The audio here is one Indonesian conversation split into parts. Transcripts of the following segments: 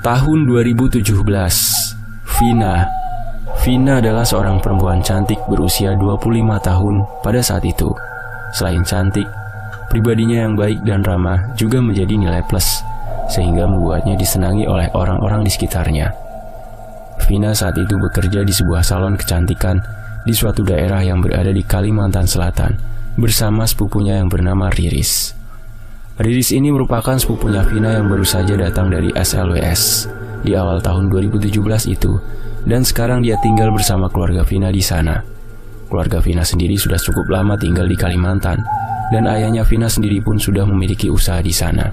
Tahun 2017, Vina. Vina adalah seorang perempuan cantik berusia 25 tahun pada saat itu. Selain cantik, pribadinya yang baik dan ramah juga menjadi nilai plus, sehingga membuatnya disenangi oleh orang-orang di sekitarnya. Vina saat itu bekerja di sebuah salon kecantikan di suatu daerah yang berada di Kalimantan Selatan bersama sepupunya yang bernama Riris. Riris ini merupakan sepupunya Vina yang baru saja datang dari SLWS di awal tahun 2017 itu, dan sekarang dia tinggal bersama keluarga Vina di sana. Keluarga Vina sendiri sudah cukup lama tinggal di Kalimantan, dan ayahnya Vina sendiri pun sudah memiliki usaha di sana.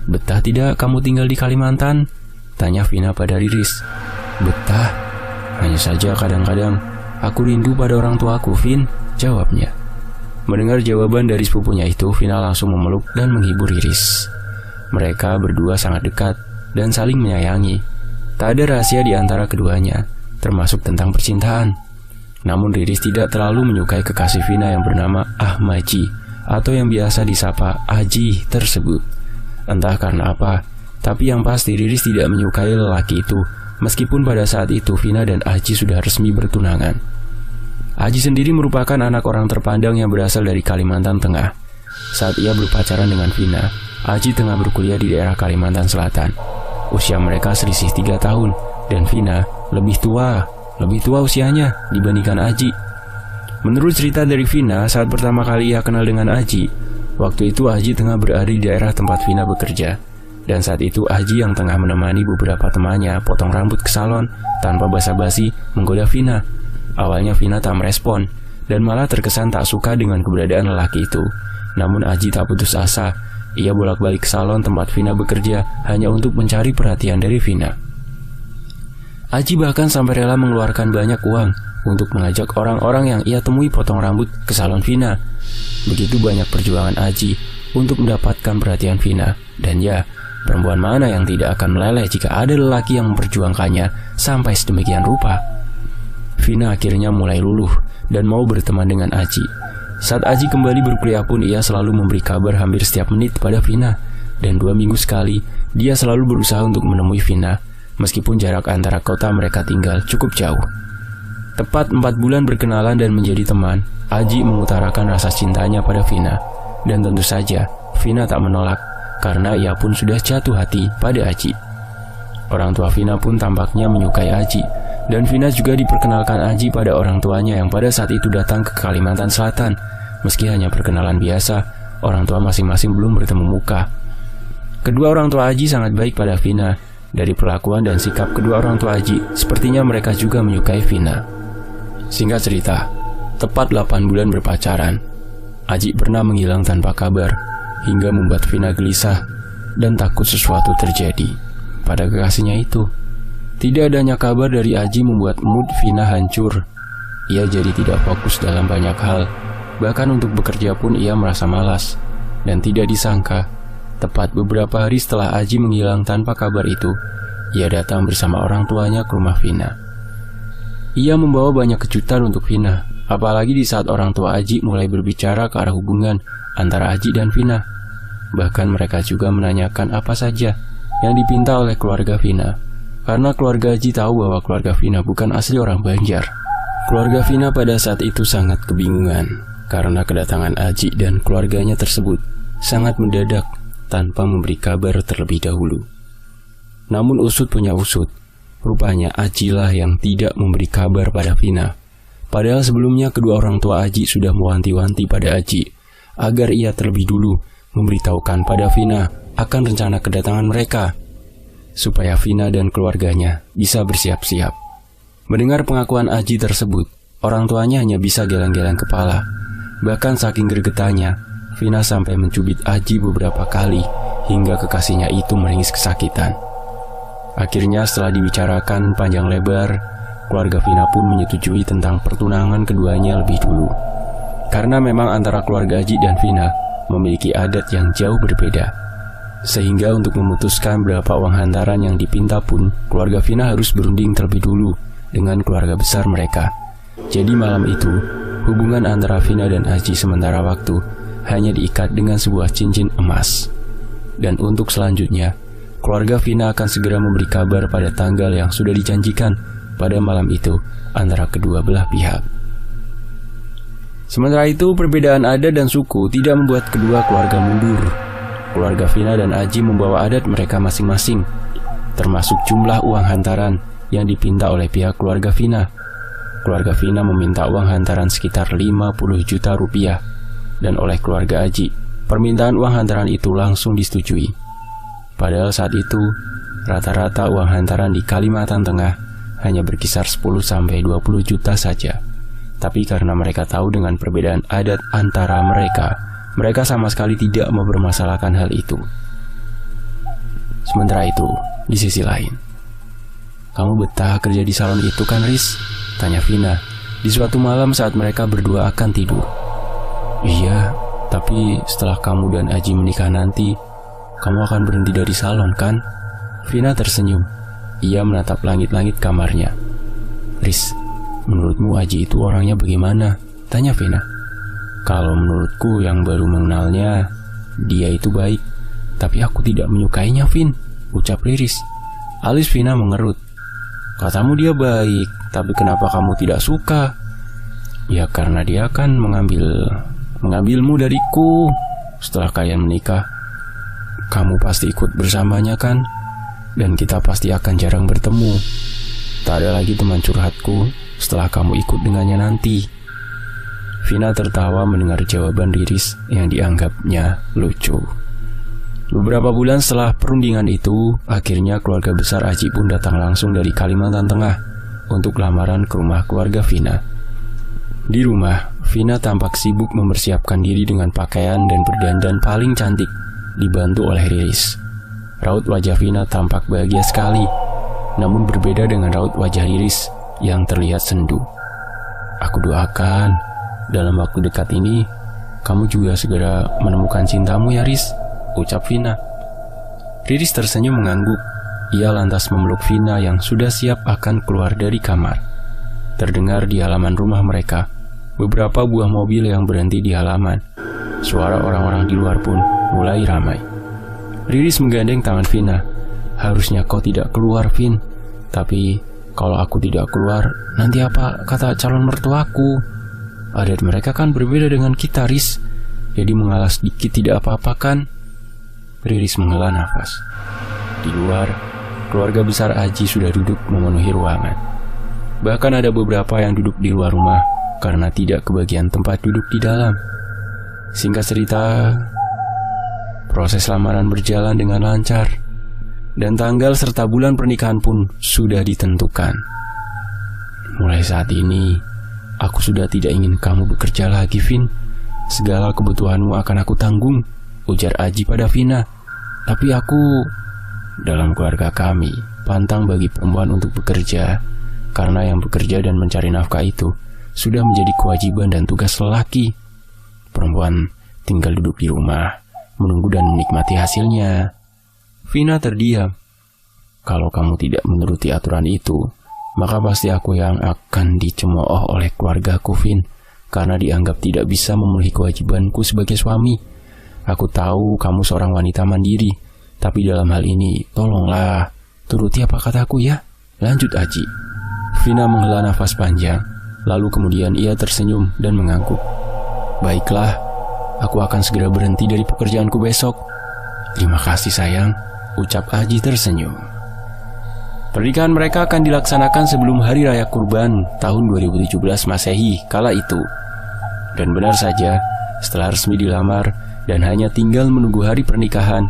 "Betah tidak kamu tinggal di Kalimantan?" tanya Vina pada Riris. "Betah, hanya saja kadang-kadang aku rindu pada orang tuaku, Vin," jawabnya. Mendengar jawaban dari sepupunya itu, Vina langsung memeluk dan menghibur Riris. Mereka berdua sangat dekat dan saling menyayangi. Tak ada rahasia di antara keduanya, termasuk tentang percintaan. Namun Riris tidak terlalu menyukai kekasih Vina yang bernama Ahmaji, atau yang biasa disapa Aji tersebut. Entah karena apa, tapi yang pasti Riris tidak menyukai lelaki itu, meskipun pada saat itu Vina dan Aji sudah resmi bertunangan. Aji sendiri merupakan anak orang terpandang yang berasal dari Kalimantan Tengah. Saat ia berpacaran dengan Vina, Aji tengah berkuliah di daerah Kalimantan Selatan. Usia mereka selisih 3 tahun, dan Vina lebih tua usianya dibandingkan Aji. Menurut cerita dari Vina, saat pertama kali ia kenal dengan Aji, waktu itu Aji tengah berada di daerah tempat Vina bekerja. Dan saat itu Aji yang tengah menemani beberapa temannya potong rambut ke salon tanpa basa-basi menggoda Vina. Awalnya Vina tak merespon dan malah terkesan tak suka dengan keberadaan lelaki itu. Namun Aji tak putus asa. Ia bolak-balik ke salon tempat Vina bekerja hanya untuk mencari perhatian dari Vina. Aji bahkan sampai rela mengeluarkan banyak uang untuk mengajak orang-orang yang ia temui potong rambut ke salon Vina. Begitu banyak perjuangan Aji untuk mendapatkan perhatian Vina. Dan ya, perempuan mana yang tidak akan meleleh jika ada lelaki yang memperjuangkannya sampai sedemikian rupa. Vina akhirnya mulai luluh dan mau berteman dengan Aji. Saat Aji kembali berkuliah pun ia selalu memberi kabar hampir setiap menit pada Vina. Dan 2 minggu sekali, dia selalu berusaha untuk menemui Vina, meskipun jarak antara kota mereka tinggal cukup jauh. Tepat 4 bulan berkenalan dan menjadi teman, Aji mengutarakan rasa cintanya pada Vina. Dan tentu saja, Vina tak menolak, karena ia pun sudah jatuh hati pada Aji. Orang tua Vina pun tampaknya menyukai Aji, dan Vina juga diperkenalkan Aji pada orang tuanya yang pada saat itu datang ke Kalimantan Selatan. Meski hanya perkenalan biasa, orang tua masing-masing belum bertemu muka. Kedua orang tua Aji sangat baik pada Vina. Dari perlakuan dan sikap kedua orang tua Aji, sepertinya mereka juga menyukai Vina. Singkat cerita, tepat 8 bulan berpacaran, Aji pernah menghilang tanpa kabar, hingga membuat Vina gelisah dan takut sesuatu terjadi pada kekasihnya itu. Tidak adanya kabar dari Aji membuat mood Vina hancur. Ia jadi tidak fokus dalam banyak hal. Bahkan untuk bekerja pun ia merasa malas. Dan tidak disangka, tepat beberapa hari setelah Aji menghilang tanpa kabar itu, ia datang bersama orang tuanya ke rumah Vina. Ia membawa banyak kejutan untuk Vina, apalagi di saat orang tua Aji mulai berbicara ke arah hubungan antara Aji dan Vina. Bahkan mereka juga menanyakan apa saja yang dipinta oleh keluarga Vina. Karena keluarga Aji tahu bahwa keluarga Vina bukan asli orang Banjar. Keluarga Vina pada saat itu sangat kebingungan karena kedatangan Aji dan keluarganya tersebut sangat mendadak tanpa memberi kabar terlebih dahulu. Namun usut punya usut, rupanya Aji lah yang tidak memberi kabar pada Vina. Padahal sebelumnya kedua orang tua Aji sudah mewanti-wanti pada Aji agar ia terlebih dulu memberitahukan pada Vina akan rencana kedatangan mereka, supaya Vina dan keluarganya bisa bersiap-siap. Mendengar pengakuan Aji tersebut, orang tuanya hanya bisa geleng-geleng kepala. Bahkan saking gregetannya, Vina sampai mencubit Aji beberapa kali hingga kekasihnya itu menangis kesakitan. Akhirnya setelah dibicarakan panjang lebar, keluarga Vina pun menyetujui tentang pertunangan keduanya lebih dulu. Karena memang antara keluarga Aji dan Vina memiliki adat yang jauh berbeda. Sehingga untuk memutuskan berapa uang hantaran yang dipinta pun, keluarga Vina harus berunding terlebih dulu dengan keluarga besar mereka. Jadi malam itu, hubungan antara Vina dan Aji sementara waktu hanya diikat dengan sebuah cincin emas. Dan untuk selanjutnya, keluarga Vina akan segera memberi kabar pada tanggal yang sudah dijanjikan pada malam itu antara kedua belah pihak. Sementara itu, perbedaan adat dan suku tidak membuat kedua keluarga mundur. Keluarga Vina dan Aji membawa adat mereka masing-masing, termasuk jumlah uang hantaran yang dipinta oleh pihak keluarga Vina. Keluarga Vina meminta uang hantaran sekitar 50 juta rupiah, dan oleh keluarga Aji, permintaan uang hantaran itu langsung disetujui. Padahal saat itu, rata-rata uang hantaran di Kalimantan Tengah hanya berkisar 10-20 juta saja. Tapi karena mereka tahu dengan perbedaan adat antara mereka sama sekali tidak mempermasalahkan hal itu. Sementara itu, di sisi lain, "Kamu betah kerja di salon itu kan, Riz?" tanya Vina di suatu malam saat mereka berdua akan tidur. "Iya, tapi setelah kamu dan Aji menikah nanti, kamu akan berhenti dari salon kan?" Vina tersenyum. Ia menatap langit-langit kamarnya. "Riz, menurutmu Aji itu orangnya bagaimana?" tanya Vina. "Kalau menurutku yang baru mengenalnya, dia itu baik. Tapi aku tidak menyukainya, Vin," ucap Riris. Alis Vina mengerut. "Katamu dia baik, tapi kenapa kamu tidak suka?" "Ya karena dia kan mengambilmu dariku. Setelah kalian menikah, kamu pasti ikut bersamanya kan? Dan kita pasti akan jarang bertemu. Tak ada lagi teman curhatku setelah kamu ikut dengannya nanti." Vina tertawa mendengar jawaban Riris yang dianggapnya lucu. Beberapa bulan setelah perundingan itu, akhirnya keluarga besar Aji pun datang langsung dari Kalimantan Tengah untuk lamaran ke rumah keluarga Vina. Di rumah, Vina tampak sibuk mempersiapkan diri dengan pakaian dan berdandan paling cantik, dibantu oleh Riris. Raut wajah Vina tampak bahagia sekali, namun berbeda dengan raut wajah Riris yang terlihat sendu. "Aku doakan dalam waktu dekat ini kamu juga segera menemukan cintamu ya, Riz," ucap Vina. Riris tersenyum mengangguk. Ia lantas memeluk Vina yang sudah siap akan keluar dari kamar. Terdengar di halaman rumah mereka beberapa buah mobil yang berhenti di halaman. Suara orang-orang di luar pun mulai ramai. Riris menggandeng tangan Vina. "Harusnya kau tidak keluar, Vin. Tapi kalau aku tidak keluar, nanti apa kata calon mertuaku? Adat mereka kan berbeda dengan kita, Riz. Jadi mengalah sedikit tidak apa-apa kan?" Riris menghela nafas. Di luar, keluarga besar Aji sudah duduk memenuhi ruangan. Bahkan ada beberapa yang duduk di luar rumah karena tidak kebagian tempat duduk di dalam. Singkat cerita, proses lamaran berjalan dengan lancar, dan tanggal serta bulan pernikahan pun sudah ditentukan. "Mulai saat ini, aku sudah tidak ingin kamu bekerja lagi, Vin. Segala kebutuhanmu akan aku tanggung," ujar Aji pada Vina. "Tapi dalam keluarga kami, pantang bagi perempuan untuk bekerja, karena yang bekerja dan mencari nafkah itu sudah menjadi kewajiban dan tugas lelaki. Perempuan tinggal duduk di rumah, menunggu dan menikmati hasilnya." Vina terdiam. "Kalau kamu tidak menuruti aturan itu, maka pasti aku yang akan dicemooh oleh keluargaku, Vin, karena dianggap tidak bisa memenuhi kewajibanku sebagai suami. Aku tahu kamu seorang wanita mandiri, tapi dalam hal ini, tolonglah, turuti apa kataku ya," lanjut Aji. Vina menghela nafas panjang, lalu kemudian ia tersenyum dan mengangguk. "Baiklah, aku akan segera berhenti dari pekerjaanku besok." "Terima kasih sayang," ucap Aji tersenyum. Pernikahan mereka akan dilaksanakan sebelum Hari Raya Kurban tahun 2017 Masehi kala itu. Dan benar saja, setelah resmi dilamar dan hanya tinggal menunggu hari pernikahan,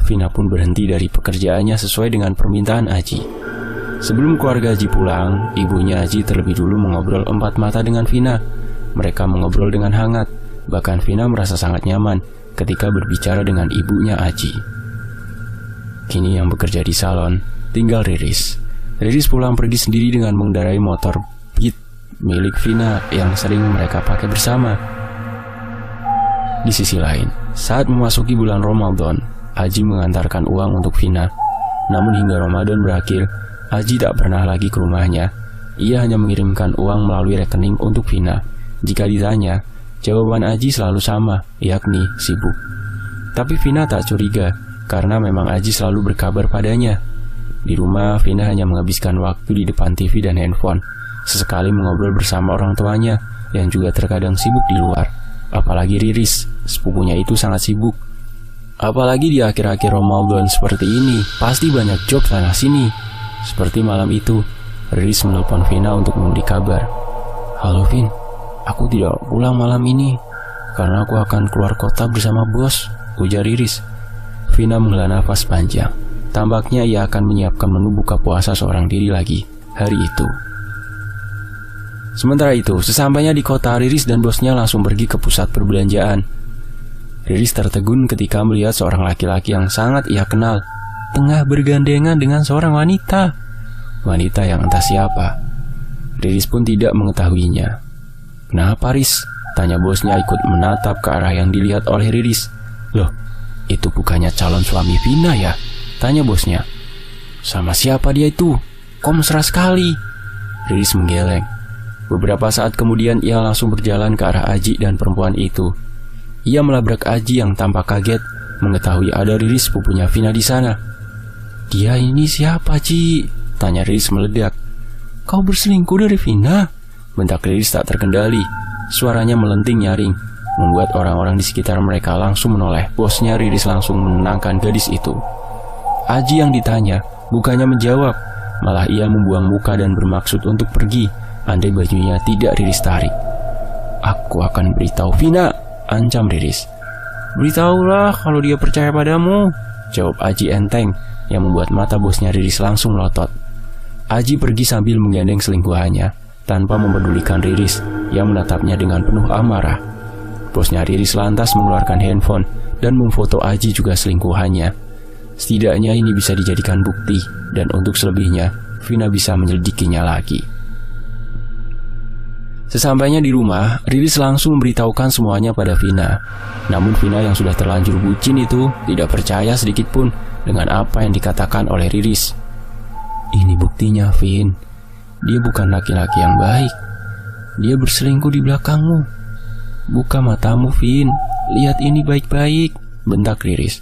Vina pun berhenti dari pekerjaannya sesuai dengan permintaan Aji. Sebelum keluarga Aji pulang, ibunya Aji terlebih dulu mengobrol empat mata dengan Vina. Mereka mengobrol dengan hangat, bahkan Vina merasa sangat nyaman ketika berbicara dengan ibunya Aji. Kini yang bekerja di salon tinggal Riris. Riris pulang pergi sendiri dengan mengendarai motor Beat milik Vina yang sering mereka pakai bersama. Di sisi lain, saat memasuki bulan Ramadan, Aji mengantarkan uang untuk Vina. Namun hingga Ramadan berakhir, Aji tak pernah lagi ke rumahnya. Ia hanya mengirimkan uang melalui rekening untuk Vina. Jika ditanya, jawaban Aji selalu sama, yakni sibuk. Tapi Vina tak curiga karena memang Aji selalu berkabar padanya. Di rumah, Vina hanya menghabiskan waktu di depan TV dan handphone, sesekali mengobrol bersama orang tuanya yang juga terkadang sibuk di luar. Apalagi Riris, sepupunya itu sangat sibuk. Apalagi di akhir-akhir Ramadan seperti ini, pasti banyak job sana sini. Seperti malam itu, Riris menelpon Vina untuk memberi kabar. "Halo Vin, aku tidak pulang malam ini karena aku akan keluar kota bersama bos," ujar Riris. Vina menghela nafas panjang. Tampaknya ia akan menyiapkan menu buka puasa seorang diri lagi hari itu. Sementara itu, sesampainya di kota, Riris dan bosnya langsung pergi ke pusat perbelanjaan. Riris tertegun ketika melihat seorang laki-laki yang sangat ia kenal tengah bergandengan dengan seorang wanita. Wanita yang entah siapa. Riris pun tidak mengetahuinya. "Kenapa, Riz?" tanya bosnya ikut menatap ke arah yang dilihat oleh Riris. "Loh, itu bukannya calon suami Vina ya?" tanya bosnya. "Sama siapa dia itu? Kok mesra sekali?" Riris menggeleng. Beberapa saat kemudian ia langsung berjalan ke arah Aji dan perempuan itu. Ia melabrak Aji yang tampak kaget mengetahui ada Riris sepupunya Vina di sana. "Dia ini siapa, Ci?" tanya Riris meledak. "Kau berselingkuh dari Vina?" bentak Riris tak terkendali. Suaranya melenting nyaring, membuat orang-orang di sekitar mereka langsung menoleh. Bosnya Riris langsung menenangkan gadis itu. Aji yang ditanya bukannya menjawab, malah ia membuang muka dan bermaksud untuk pergi andai bajunya tidak Riris tarik. "Aku akan beritahu Vina," ancam Riris. "Beritahulah kalau dia percaya padamu," jawab Aji enteng, yang membuat mata bosnya Riris langsung melotot. Aji pergi sambil menggandeng selingkuhannya, tanpa mempedulikan Riris yang menatapnya dengan penuh amarah. Bosnya Riris lantas mengeluarkan handphone dan memfoto Aji juga selingkuhannya. Setidaknya ini bisa dijadikan bukti, dan untuk selebihnya, Vina bisa menyelidikinya lagi. Sesampainya di rumah, Riris langsung memberitahukan semuanya pada Vina. Namun Vina yang sudah terlanjur bucin itu tidak percaya sedikit pun dengan apa yang dikatakan oleh Riris. "Ini buktinya, Vin. Dia bukan laki-laki yang baik. Dia berselingkuh di belakangmu. Buka matamu, Vin. Lihat ini baik-baik," bentak Riris.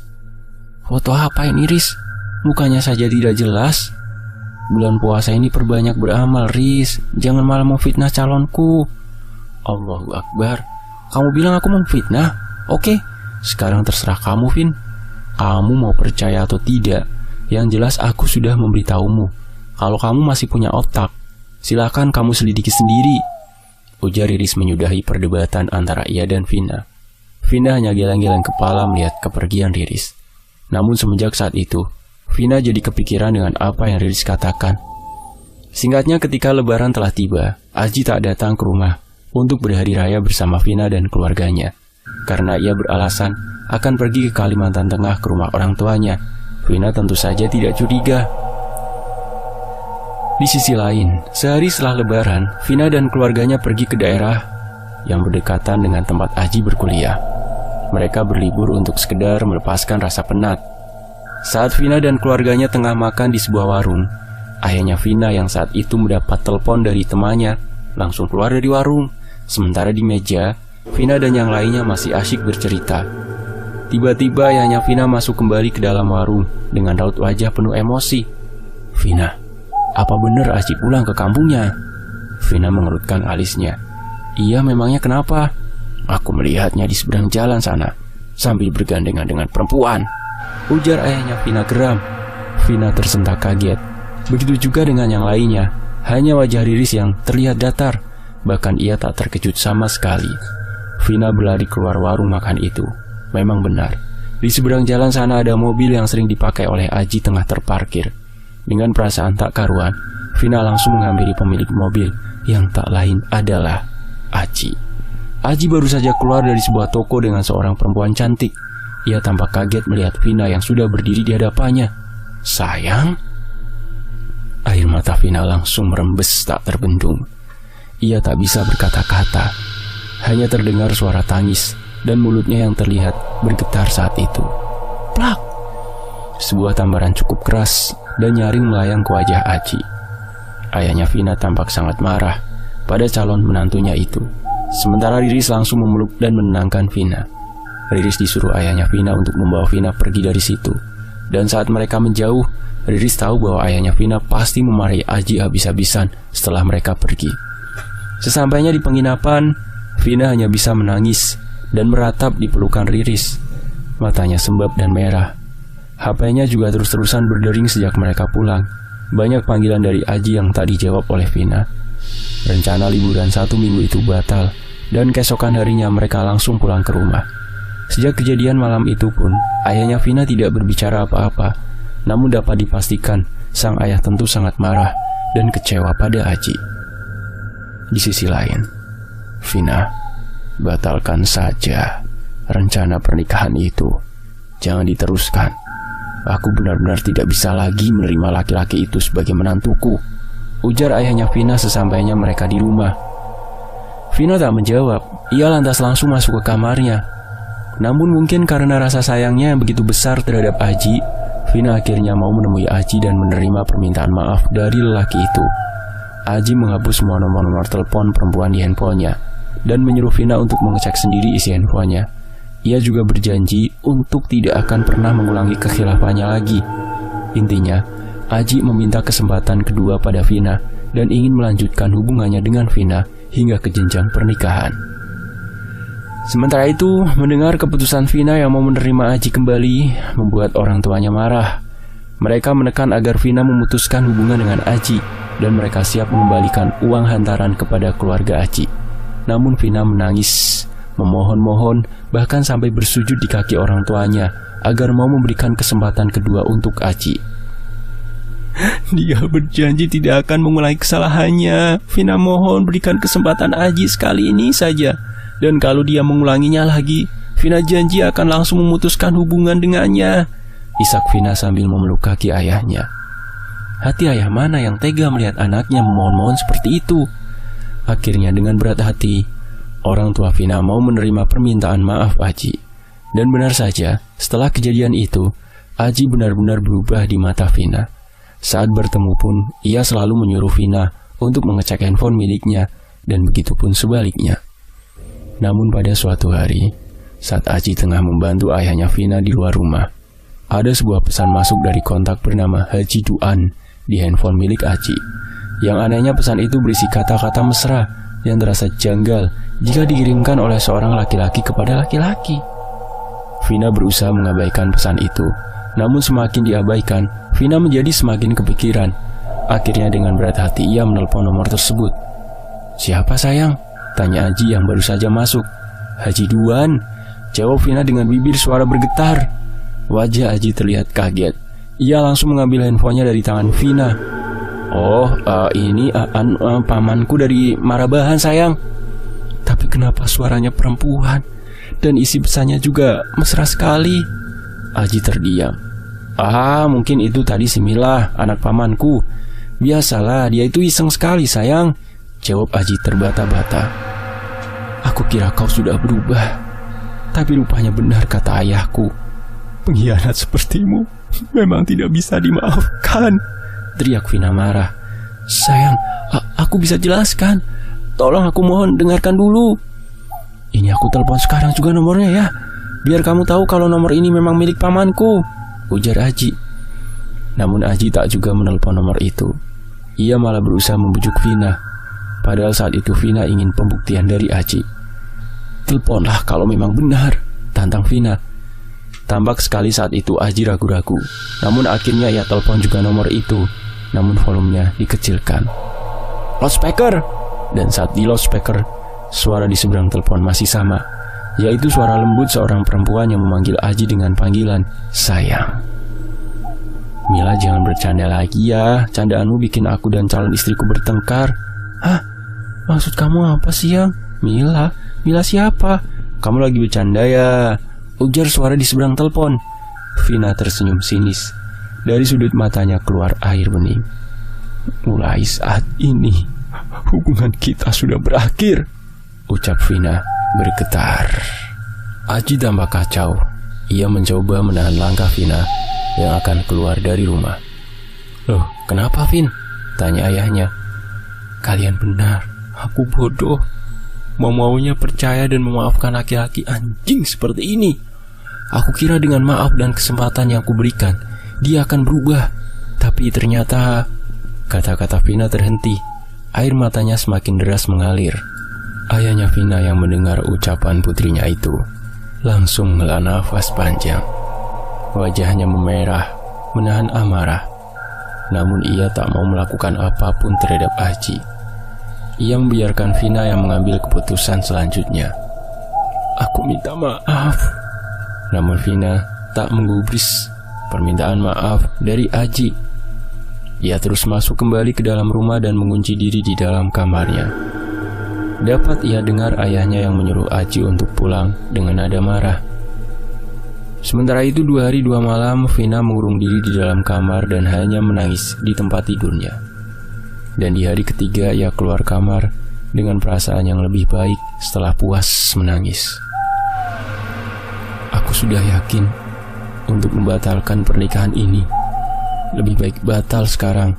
"Foto apa ini, Riz? Mukanya saja tidak jelas. Bulan puasa ini perbanyak beramal, Riz. Jangan malah memfitnah calonku." "Allahu Akbar. Kamu bilang aku memfitnah? Oke, sekarang terserah kamu, Vin. Kamu mau percaya atau tidak. Yang jelas aku sudah memberitahumu. Kalau kamu masih punya otak, silakan kamu selidiki sendiri," ujar Riris menyudahi perdebatan antara ia dan Vina. Vina hanya geleng-geleng kepala melihat kepergian Riris. Namun semenjak saat itu, Vina jadi kepikiran dengan apa yang Riris katakan. Singkatnya, ketika Lebaran telah tiba, Aji tak datang ke rumah untuk berhari raya bersama Vina dan keluarganya, karena ia beralasan akan pergi ke Kalimantan Tengah ke rumah orang tuanya. Vina tentu saja tidak curiga. Di sisi lain, sehari setelah Lebaran, Vina dan keluarganya pergi ke daerah yang berdekatan dengan tempat Aji berkuliah. Mereka berlibur untuk sekedar melepaskan rasa penat. Saat Vina dan keluarganya tengah makan di sebuah warung, ayahnya Vina yang saat itu mendapat telepon dari temannya langsung keluar dari warung. Sementara di meja, Vina dan yang lainnya masih asyik bercerita. Tiba-tiba ayahnya Vina masuk kembali ke dalam warung dengan raut wajah penuh emosi. "Vina, apa benar Aji pulang ke kampungnya?" Vina mengerutkan alisnya. "Iya, memangnya kenapa?" "Aku melihatnya di seberang jalan sana sambil bergandengan dengan perempuan," ujar ayahnya Vina geram. Vina tersentak kaget. Begitu juga dengan yang lainnya. Hanya wajah Riris yang terlihat datar. Bahkan ia tak terkejut sama sekali. Vina berlari keluar warung makan itu. Memang benar, di seberang jalan sana ada mobil yang sering dipakai oleh Aji tengah terparkir. Dengan perasaan tak karuan, Vina langsung menghampiri pemilik mobil yang tak lain adalah Aji. Aji baru saja keluar dari sebuah toko dengan seorang perempuan cantik. Ia tampak kaget melihat Vina yang sudah berdiri di hadapannya. "Sayang?" Air mata Vina langsung merembes tak terbendung. Ia tak bisa berkata-kata. Hanya terdengar suara tangis dan mulutnya yang terlihat bergetar saat itu. Plak! Sebuah tamparan cukup keras dan nyaring melayang ke wajah Aji. Ayahnya Vina tampak sangat marah pada calon menantunya itu. Sementara Riris langsung memeluk dan menenangkan Vina. Riris disuruh ayahnya Vina untuk membawa Vina pergi dari situ Dan saat mereka menjauh, Riris tahu bahwa ayahnya Vina pasti memarahi Aji habis-habisan setelah mereka pergi. Sesampainya di penginapan, Vina hanya bisa menangis dan meratap di pelukan Riris. Matanya sembab dan merah. HP-nya juga terus-terusan berdering sejak mereka pulang. Banyak panggilan dari Aji yang tak dijawab oleh Vina. Rencana liburan 1 minggu itu batal, dan keesokan harinya mereka langsung pulang ke rumah. Sejak kejadian malam itu pun, ayahnya Vina tidak berbicara apa-apa. Namun dapat dipastikan, sang ayah tentu sangat marah dan kecewa pada Aji. Di sisi lain, Vina, batalkan saja rencana pernikahan itu. Jangan diteruskan. Aku benar-benar tidak bisa lagi menerima laki-laki itu sebagai menantuku, ujar ayahnya Vina sesampainya mereka di rumah. Vina tak menjawab. Ia lantas langsung masuk ke kamarnya. Namun mungkin karena rasa sayangnya yang begitu besar terhadap Aji, Vina akhirnya mau menemui Aji dan menerima permintaan maaf dari lelaki itu. Aji menghapus semua nomor-nomor telepon perempuan di handphonenya dan menyuruh Vina untuk mengecek sendiri isi handphonenya. Ia juga berjanji untuk tidak akan pernah mengulangi kekhilafannya lagi. Intinya, Aji meminta kesempatan kedua pada Vina dan ingin melanjutkan hubungannya dengan Vina hingga ke jenjang pernikahan. Sementara itu, mendengar keputusan Vina yang mau menerima Aji kembali membuat orang tuanya marah. Mereka menekan agar Vina memutuskan hubungan dengan Aji dan mereka siap mengembalikan uang hantaran kepada keluarga Aji. Namun Vina menangis, memohon-mohon, bahkan sampai bersujud di kaki orang tuanya agar mau memberikan kesempatan kedua untuk Aji. Dia berjanji tidak akan mengulangi kesalahannya. Vina mohon berikan kesempatan Aji sekali ini saja. Dan kalau dia mengulanginya lagi, Vina janji akan langsung memutuskan hubungan dengannya, isak Vina sambil memeluk kaki ayahnya. Hati ayah mana yang tega melihat anaknya memohon-mohon seperti itu? Akhirnya dengan berat hati, orang tua Vina mau menerima permintaan maaf Aji. Dan benar saja, setelah kejadian itu, Aji benar-benar berubah di mata Vina. Saat bertemu pun, ia selalu menyuruh Vina untuk mengecek handphone miliknya, dan begitu pun sebaliknya. Namun pada suatu hari, saat Aji tengah membantu ayahnya Vina di luar rumah, ada sebuah pesan masuk dari kontak bernama Haji Duan di handphone milik Aji. Yang anehnya pesan itu berisi kata-kata mesra yang terasa janggal jika dikirimkan oleh seorang laki-laki kepada laki-laki. Vina berusaha mengabaikan pesan itu, namun semakin diabaikan, Vina menjadi semakin kepikiran. Akhirnya dengan berat hati ia menelpon nomor tersebut. "Siapa sayang?" tanya Aji yang baru saja masuk. "Haji Duan," jawab Vina dengan bibir suara bergetar. Wajah Aji terlihat kaget. Ia langsung mengambil handphonenya dari tangan Vina. Ini pamanku dari Marabahan sayang." Tapi kenapa suaranya perempuan dan isi pesannya juga mesra sekali? Aji terdiam. Mungkin itu tadi si Mila, anak pamanku. Biasalah, dia itu iseng sekali sayang, jawab Aji terbata-bata. Aku kira kau sudah berubah, tapi rupanya benar kata ayahku. Pengkhianat sepertimu memang tidak bisa dimaafkan, teriak Vina marah. Sayang, aku bisa jelaskan. Tolong aku mohon dengarkan dulu. Ini aku telepon sekarang juga nomornya ya, biar kamu tahu kalau nomor ini memang milik pamanku, ujar Aji. Namun Aji tak juga menelpon nomor itu. Ia malah berusaha membujuk Vina. Padahal saat itu Vina ingin pembuktian dari Aji. Teleponlah kalau memang benar, tantang Vina. Tampak sekali saat itu Aji ragu-ragu. Namun akhirnya ia telepon juga nomor itu. Namun volumenya dikecilkan. Loudspeaker. Dan saat di loudspeaker, suara di seberang telepon masih sama, yaitu suara lembut seorang perempuan yang memanggil Aji dengan panggilan sayang. Mila, jangan bercanda lagi ya. Candaanmu bikin aku dan calon istriku bertengkar. Hah? Maksud kamu apa sih, Yang? Mila? Mila siapa? Kamu lagi bercanda ya? Ujar suara di seberang telepon. Vina tersenyum sinis. Dari sudut matanya keluar air bening. Mulai saat ini hubungan kita sudah berakhir, ucap Vina bergetar. Aji tambah kacau. Ia mencoba menahan langkah Vina yang akan keluar dari rumah. Loh, kenapa Vin? Tanya ayahnya. Kalian benar, aku bodoh. Mau-maunya percaya dan memaafkan laki-laki anjing seperti ini. Aku kira dengan maaf dan kesempatan yang kuberikan, dia akan berubah. Tapi ternyata kata-kata Vina terhenti. Air matanya semakin deras mengalir. Ayahnya Vina yang mendengar ucapan putrinya itu langsung menghela nafas panjang. Wajahnya memerah, menahan amarah. Namun ia tak mau melakukan apapun terhadap Aji. Ia membiarkan Vina yang mengambil keputusan selanjutnya. "Aku minta maaf." Namun Vina tak menggubris permintaan maaf dari Aji. Ia terus masuk kembali ke dalam rumah dan mengunci diri di dalam kamarnya. Dapat ia dengar ayahnya yang menyuruh Aji untuk pulang dengan nada marah. Sementara itu 2 hari 2 malam Vina mengurung diri di dalam kamar dan hanya menangis di tempat tidurnya. Dan di hari ketiga ia keluar kamar dengan perasaan yang lebih baik setelah puas menangis. "Aku sudah yakin untuk membatalkan pernikahan ini. Lebih baik batal sekarang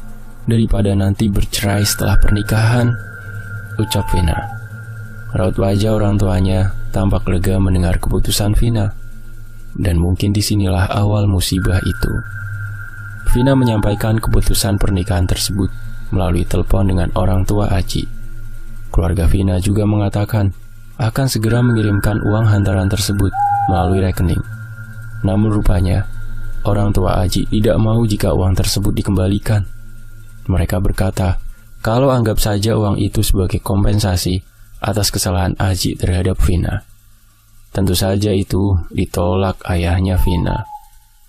daripada nanti bercerai setelah pernikahan," ucap Vina. Raut wajah orang tuanya tampak lega mendengar keputusan Vina. Dan mungkin disinilah awal musibah itu. Vina menyampaikan keputusan pernikahan tersebut melalui telepon dengan orang tua Aji. Keluarga Vina juga mengatakan akan segera mengirimkan uang hantaran tersebut melalui rekening. Namun rupanya orang tua Aji tidak mau jika uang tersebut dikembalikan. Mereka berkata kalau anggap saja uang itu sebagai kompensasi atas kesalahan Aji terhadap Vina. Tentu saja itu ditolak ayahnya Vina.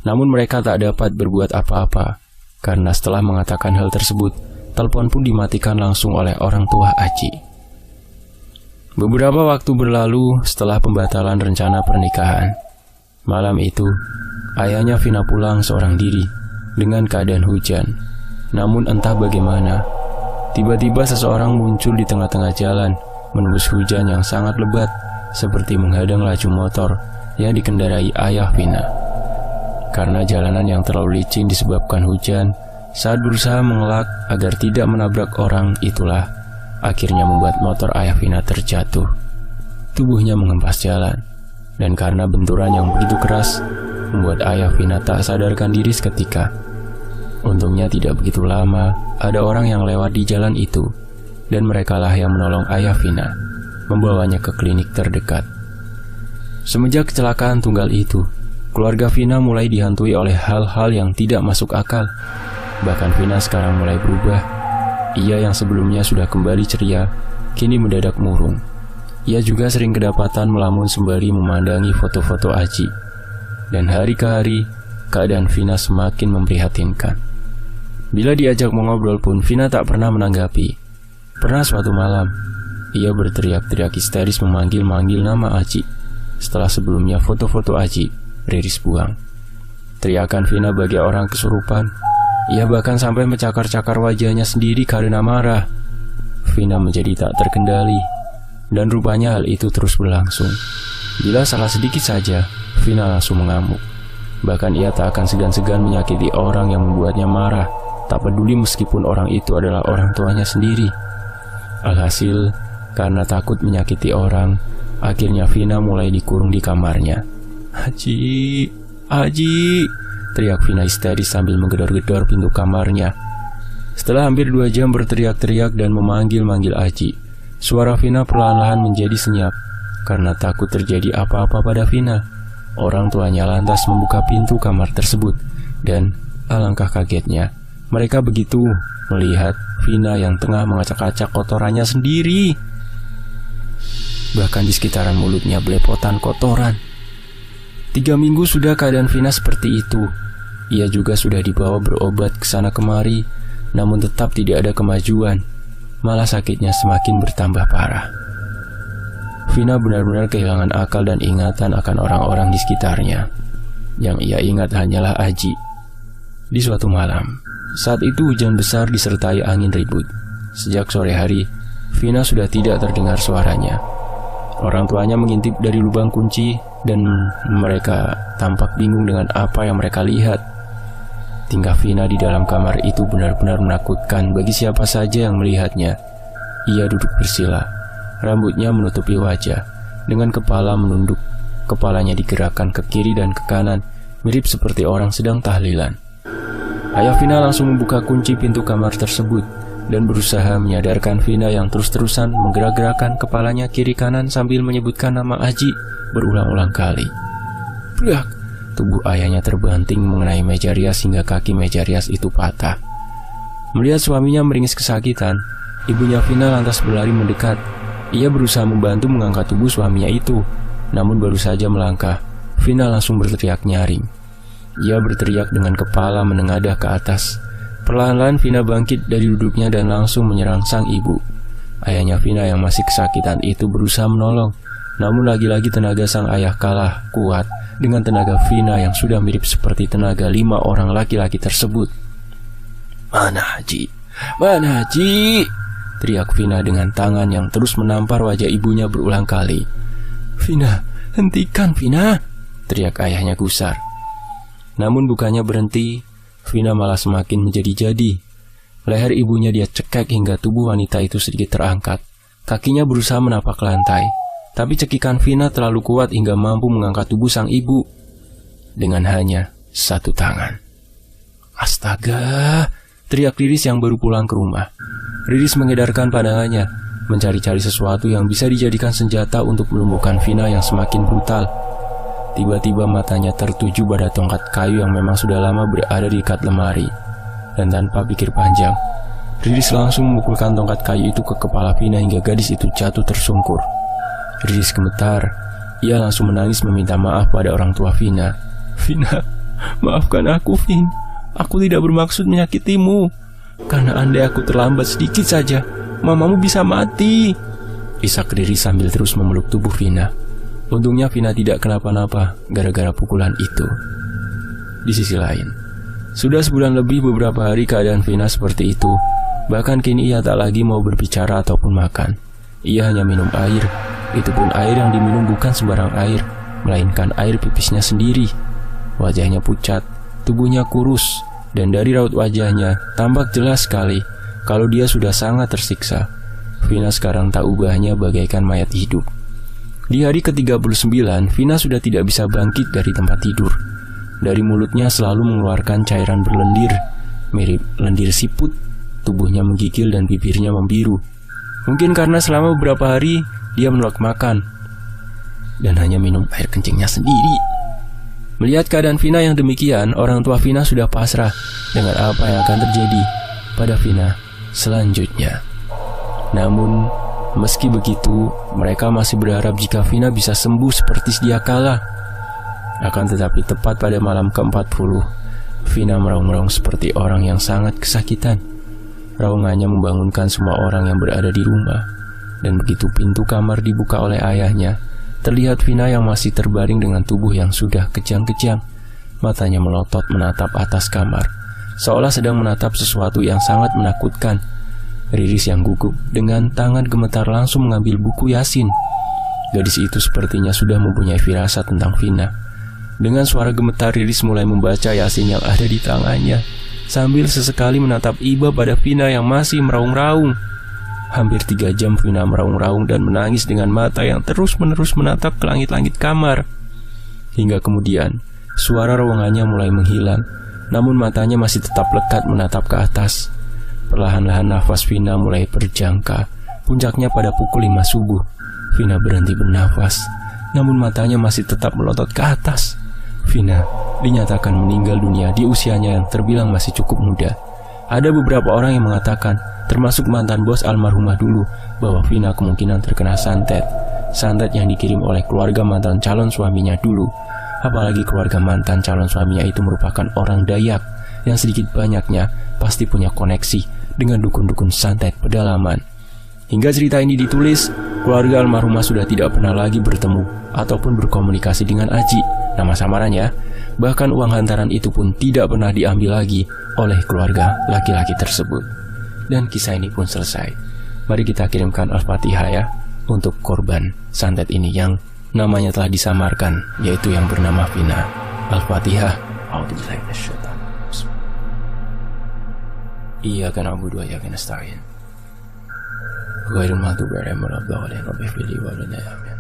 Namun mereka tak dapat berbuat apa-apa karena setelah mengatakan hal tersebut, telepon pun dimatikan langsung oleh orang tua Aji. Beberapa waktu berlalu setelah pembatalan rencana pernikahan. Malam itu, ayahnya Vina pulang seorang diri dengan keadaan hujan. Namun entah bagaimana, tiba-tiba seseorang muncul di tengah-tengah jalan menembus hujan yang sangat lebat, seperti menghadang laju motor yang dikendarai ayah Vina. Karena jalanan yang terlalu licin disebabkan hujan, saat berusaha mengelak agar tidak menabrak orang itulah akhirnya membuat motor ayah Vina terjatuh. Tubuhnya mengempas jalan, dan karena benturan yang begitu keras, membuat ayah Vina tak sadarkan diri seketika. Untungnya tidak begitu lama, ada orang yang lewat di jalan itu, dan merekalah yang menolong ayah Vina, membawanya ke klinik terdekat. Semenjak kecelakaan tunggal itu, keluarga Vina mulai dihantui oleh hal-hal yang tidak masuk akal. Bahkan Vina sekarang mulai berubah. Ia yang sebelumnya sudah kembali ceria, kini mendadak murung. Ia juga sering kedapatan melamun sembari memandangi foto-foto Aji. Dan hari ke hari, keadaan Vina semakin memprihatinkan. Bila diajak mengobrol pun, Vina tak pernah menanggapi. Pernah suatu malam, ia berteriak-teriak histeris memanggil-manggil nama Aji. Setelah sebelumnya foto-foto Aji Riris buang. Teriakan Vina bagi orang kesurupan. Ia bahkan sampai mencakar-cakar wajahnya sendiri karena marah. Vina menjadi tak terkendali, dan rupanya hal itu terus berlangsung. Bila salah sedikit saja, Vina langsung mengamuk. Bahkan ia tak akan segan-segan menyakiti orang yang membuatnya marah, tak peduli meskipun orang itu adalah orang tuanya sendiri. Alhasil, karena takut menyakiti orang, akhirnya Vina mulai dikurung di kamarnya. "Aji, Aji!" teriak Vina histeris sambil menggedor-gedor pintu kamarnya. Setelah hampir 2 jam berteriak-teriak dan memanggil-manggil Aji, suara Vina perlahan-lahan menjadi senyap. Karena takut terjadi apa-apa pada Vina, orang tuanya lantas membuka pintu kamar tersebut. Dan alangkah kagetnya, mereka begitu melihat Vina yang tengah mengacak-acak kotorannya sendiri. Bahkan di sekitaran mulutnya belepotan kotoran. 3 minggu sudah keadaan Vina seperti itu. Ia juga sudah dibawa berobat ke sana kemari, namun tetap tidak ada kemajuan. Malah sakitnya semakin bertambah parah. Vina benar-benar kehilangan akal dan ingatan akan orang-orang di sekitarnya. Yang ia ingat hanyalah Aji. Di suatu malam, saat itu hujan besar disertai angin ribut. Sejak sore hari, Vina sudah tidak terdengar suaranya. Orang tuanya mengintip dari lubang kunci dan mereka tampak bingung dengan apa yang mereka lihat. Tingkah Vina di dalam kamar itu benar-benar menakutkan bagi siapa saja yang melihatnya. Ia duduk bersila, rambutnya menutupi wajah, dengan kepala menunduk. Kepalanya digerakkan ke kiri dan ke kanan, mirip seperti orang sedang tahlilan. Ayah Vina langsung membuka kunci pintu kamar tersebut dan berusaha menyadarkan Vina yang terus-terusan menggerak-gerakkan kepalanya kiri kanan sambil menyebutkan nama Aji berulang-ulang kali. Brak! Tubuh ayahnya terbanting mengenai meja rias hingga kaki meja rias itu patah. Melihat suaminya meringis kesakitan, ibunya Vina lantas berlari mendekat. Ia berusaha membantu mengangkat tubuh suaminya itu, namun baru saja melangkah, Vina langsung berteriak nyaring. Ia berteriak dengan kepala menengadah ke atas. Perlahan-lahan Vina bangkit dari duduknya dan langsung menyerang sang ibu. Ayahnya Vina yang masih kesakitan itu berusaha menolong, namun lagi-lagi tenaga sang ayah kalah kuat dengan tenaga Vina yang sudah mirip seperti tenaga 5 orang laki-laki tersebut. Mana Haji? Mana Haji? Teriak Vina dengan tangan yang terus menampar wajah ibunya berulang kali. Vina, hentikan Vina! Teriak ayahnya gusar. Namun bukannya berhenti, Vina malah semakin menjadi-jadi. Leher ibunya dia cekek hingga tubuh wanita itu sedikit terangkat. Kakinya berusaha menapak lantai, tapi cekikan Vina terlalu kuat hingga mampu mengangkat tubuh sang ibu dengan hanya satu tangan. Astaga! Teriak Riris yang baru pulang ke rumah. Riris mengedarkan pandangannya, mencari-cari sesuatu yang bisa dijadikan senjata untuk melumpuhkan Vina yang semakin brutal. Tiba-tiba matanya tertuju pada tongkat kayu yang memang sudah lama berada di dekat lemari. Dan tanpa pikir panjang, Riris langsung memukulkan tongkat kayu itu ke kepala Vina hingga gadis itu jatuh tersungkur. Riris gemetar. Ia langsung menangis meminta maaf pada orang tua Vina. Vina, maafkan aku, Vin. Aku tidak bermaksud menyakitimu. Karena andai aku terlambat sedikit saja, mamamu bisa mati. Isak Riris sambil terus memeluk tubuh Vina. Untungnya Vina tidak kenapa-napa gara-gara pukulan itu. Di sisi lain, sudah sebulan lebih beberapa hari keadaan Vina seperti itu. Bahkan kini ia tak lagi mau berbicara ataupun makan. Ia hanya minum air. Itu pun air yang diminum bukan sembarang air, melainkan air pipisnya sendiri. Wajahnya pucat, tubuhnya kurus, dan dari raut wajahnya tampak jelas sekali kalau dia sudah sangat tersiksa. Vina sekarang tak ubahnya bagaikan mayat hidup. Di hari ke-39, Vina sudah tidak bisa bangkit dari tempat tidur. Dari mulutnya selalu mengeluarkan cairan berlendir, mirip lendir siput. Tubuhnya menggigil dan bibirnya membiru. Mungkin karena selama beberapa hari dia menolak makan dan hanya minum air kencingnya sendiri. Melihat keadaan Vina yang demikian, orang tua Vina sudah pasrah dengan apa yang akan terjadi pada Vina selanjutnya. Namun, meski begitu, mereka masih berharap jika Vina bisa sembuh seperti sedia kala. Akan tetapi tepat pada malam ke-40, Vina meraung-raung seperti orang yang sangat kesakitan. Raungannya membangunkan semua orang yang berada di rumah. Dan begitu pintu kamar dibuka oleh ayahnya, terlihat Vina yang masih terbaring dengan tubuh yang sudah kejang-kejang. Matanya melotot menatap atas kamar, seolah sedang menatap sesuatu yang sangat menakutkan. Riris yang gugup dengan tangan gemetar langsung mengambil buku Yasin. Gadis itu sepertinya sudah mempunyai firasat tentang Vina. Dengan suara gemetar, Riris mulai membaca Yasin yang ada di tangannya, sambil sesekali menatap iba pada Vina yang masih meraung-raung. Hampir 3 jam Vina meraung-raung dan menangis dengan mata yang terus-menerus menatap ke langit-langit kamar. Hingga kemudian, suara raungannya mulai menghilang, namun matanya masih tetap lekat menatap ke atas. Perlahan-lahan nafas Vina mulai berjangka. Puncaknya pada pukul 5 subuh. Vina berhenti bernafas, namun matanya masih tetap melotot ke atas. Vina dinyatakan meninggal dunia di usianya yang terbilang masih cukup muda. Ada beberapa orang yang mengatakan, termasuk mantan bos almarhumah dulu, bahwa Vina kemungkinan terkena santet. Santet yang dikirim oleh keluarga mantan calon suaminya dulu. Apalagi keluarga mantan calon suaminya itu merupakan orang Dayak yang sedikit banyaknya pasti punya koneksi dengan dukun-dukun santet pedalaman. Hingga cerita ini ditulis, keluarga almarhumah sudah tidak pernah lagi bertemu ataupun berkomunikasi dengan Aji, nama samarannya. Bahkan uang hantaran itu pun tidak pernah diambil lagi oleh keluarga laki-laki tersebut. Dan kisah ini pun selesai. Mari kita kirimkan Al-Fatihah ya untuk korban santet ini yang namanya telah disamarkan, yaitu yang bernama Vina. Al-Fatihah. Iyyaka na'budu wa iyyaka nasta'in. Ghairil maghdubi 'alaihim waladdallin. Rabbighfirli wa amin.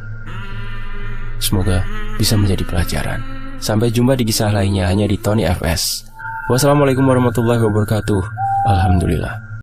Semoga bisa menjadi pelajaran. Sampai jumpa di kisah lainnya hanya di Tony FS Wassalamualaikum warahmatullahi wabarakatuh. Alhamdulillah.